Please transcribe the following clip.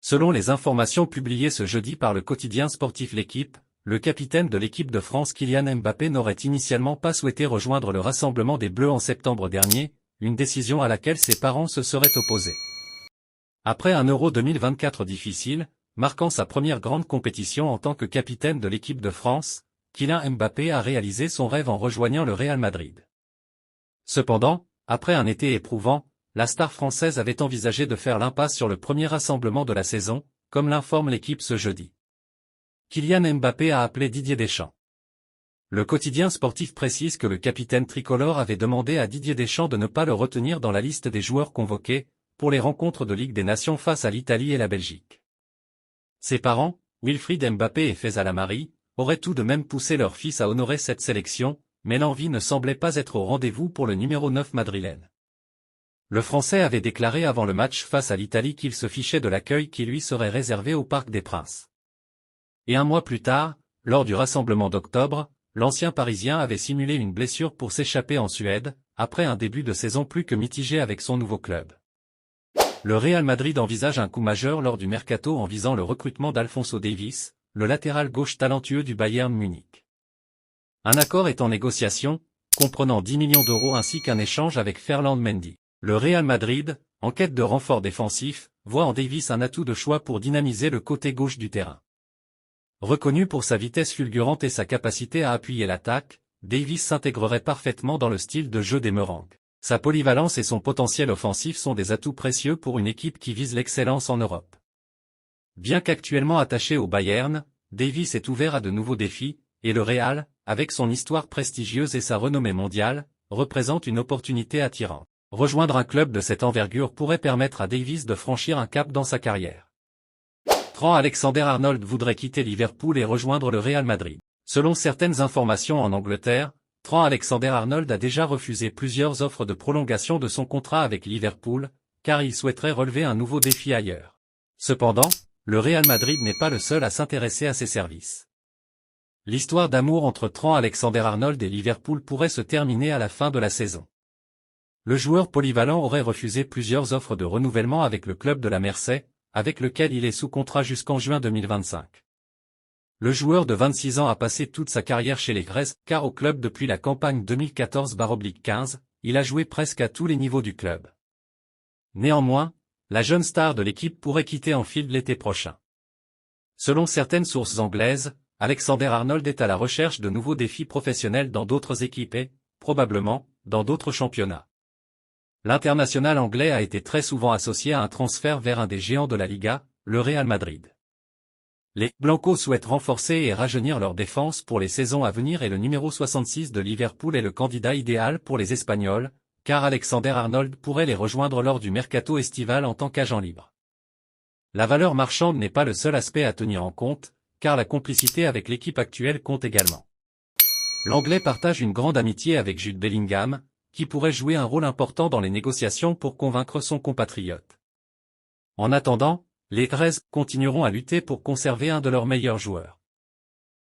Selon les informations publiées ce jeudi par le quotidien sportif L'Équipe, le capitaine de l'équipe de France Kylian Mbappé n'aurait initialement pas souhaité rejoindre le rassemblement des Bleus en septembre dernier, une décision à laquelle ses parents se seraient opposés. Après un Euro 2024 difficile, marquant sa première grande compétition en tant que capitaine de l'équipe de France, Kylian Mbappé a réalisé son rêve en rejoignant le Real Madrid. Cependant, après un été éprouvant, la star française avait envisagé de faire l'impasse sur le premier rassemblement de la saison, comme l'informe L'Équipe ce jeudi. Kylian Mbappé a appelé Didier Deschamps. Le quotidien sportif précise que le capitaine tricolore avait demandé à Didier Deschamps de ne pas le retenir dans la liste des joueurs convoqués pour les rencontres de Ligue des Nations face à l'Italie et la Belgique. Ses parents, Wilfried Mbappé et Faisal Amari, auraient tout de même poussé leur fils à honorer cette sélection, mais l'envie ne semblait pas être au rendez-vous pour le numéro 9 madrilène. Le Français avait déclaré avant le match face à l'Italie qu'il se fichait de l'accueil qui lui serait réservé au Parc des Princes. Et un mois plus tard, lors du rassemblement d'octobre, l'ancien Parisien avait simulé une blessure pour s'échapper en Suède, après un début de saison plus que mitigé avec son nouveau club. Le Real Madrid envisage un coup majeur lors du mercato en visant le recrutement d'Alphonso Davies, le latéral gauche talentueux du Bayern Munich. Un accord est en négociation, comprenant 10 millions d'euros ainsi qu'un échange avec Ferland Mendy. Le Real Madrid, en quête de renfort défensif, voit en Davies un atout de choix pour dynamiser le côté gauche du terrain. Reconnu pour sa vitesse fulgurante et sa capacité à appuyer l'attaque, Davies s'intégrerait parfaitement dans le style de jeu des Merengues. Sa polyvalence et son potentiel offensif sont des atouts précieux pour une équipe qui vise l'excellence en Europe. Bien qu'actuellement attaché au Bayern, Davies est ouvert à de nouveaux défis, et le Real, avec son histoire prestigieuse et sa renommée mondiale, représente une opportunité attirante. Rejoindre un club de cette envergure pourrait permettre à Davies de franchir un cap dans sa carrière. Trent Alexander-Arnold voudrait quitter Liverpool et rejoindre le Real Madrid. Selon certaines informations en Angleterre, Trent Alexander-Arnold a déjà refusé plusieurs offres de prolongation de son contrat avec Liverpool, car il souhaiterait relever un nouveau défi ailleurs. Cependant, le Real Madrid n'est pas le seul à s'intéresser à ses services. L'histoire d'amour entre Trent Alexander-Arnold et Liverpool pourrait se terminer à la fin de la saison. Le joueur polyvalent aurait refusé plusieurs offres de renouvellement avec le club de la Mersey, avec lequel il est sous contrat jusqu'en juin 2025. Le joueur de 26 ans a passé toute sa carrière chez les Grèces, car au club depuis la campagne 2014-15, il a joué presque à tous les niveaux du club. Néanmoins, la jeune star de l'équipe pourrait quitter Anfield l'été prochain. Selon certaines sources anglaises, Alexander-Arnold est à la recherche de nouveaux défis professionnels dans d'autres équipes et, probablement, dans d'autres championnats. L'international anglais a été très souvent associé à un transfert vers un des géants de la Liga, le Real Madrid. Les Blancos souhaitent renforcer et rajeunir leur défense pour les saisons à venir et le numéro 66 de Liverpool est le candidat idéal pour les Espagnols, car Alexander-Arnold pourrait les rejoindre lors du mercato estival en tant qu'agent libre. La valeur marchande n'est pas le seul aspect à tenir en compte, car la complicité avec l'équipe actuelle compte également. L'Anglais partage une grande amitié avec Jude Bellingham, qui pourrait jouer un rôle important dans les négociations pour convaincre son compatriote. En attendant, les 13 continueront à lutter pour conserver un de leurs meilleurs joueurs.